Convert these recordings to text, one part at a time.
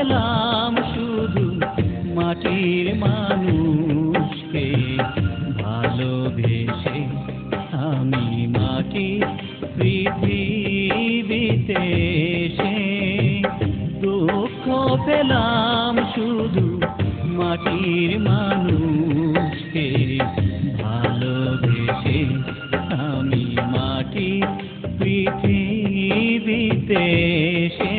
পেলাম শুধু মাটির মানুষকে ভালোবেসে আমি মাটি পৃথিবীতে এসে দুঃখ পেলাম শুধু মাটির মানুষকে ভালোবেসে আমি মাটি পৃথিবীতে এসে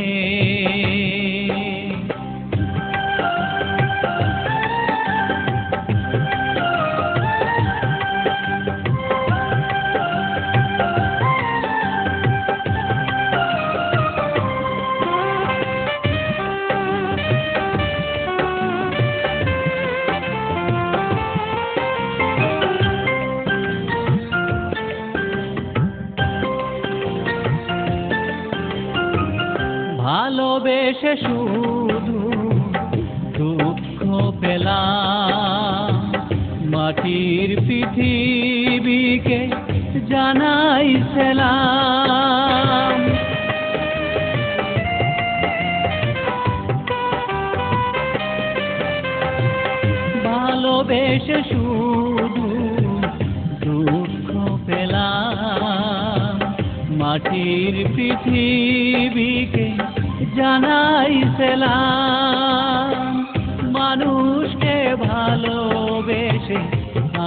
ভালোবেসে শুধু দুঃখ পেলাম মাটির পৃথিবীকে জানাই সালাম। ভালোবেসে শুধু দুঃখ পেলাম মাটির পৃথিবীকে জানাই সালাম। মানুষকে ভালোবেসে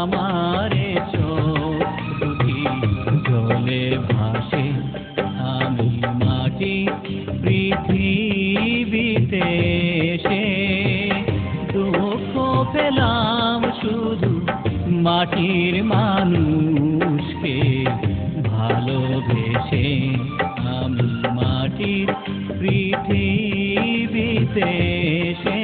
আমারে চোখ দুটি জলে ভাসে আমি মাটি পৃথিবীতে এসে দুঃখ পেলাম শুধু মাটির মানুষকে ভালোবেসে আমি মাটির পৃথিবীতে এসে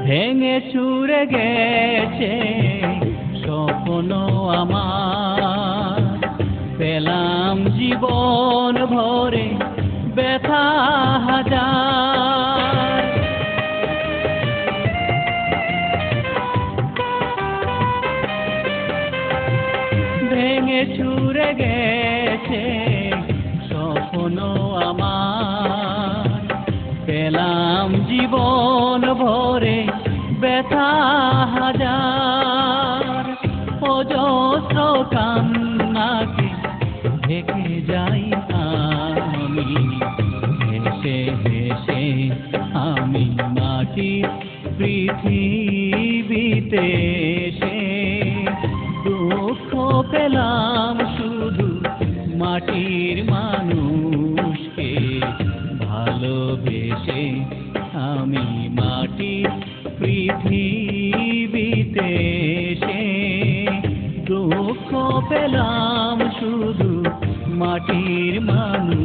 ভেঙে চুরে গেছে স্বপ্ন আমার পেলাম জীবন ভরে ব্যথা হাজার। ভেঙে চুরে গেছে স্বপ্ন আমার পেলাম জীবন ভরে ব্যথা হাজার। অজস্র কান্নাকে ঢেকে যাই আমি হেসে হেসে আমি মাটি পৃথিবীতে এসে দুঃখ পেলাম শুধু মাটির মানুষকে ভালোবেসে আমি মাটি পৃথিবীতে এসে দুঃখ পেলাম শুধু মাটির মানুষ।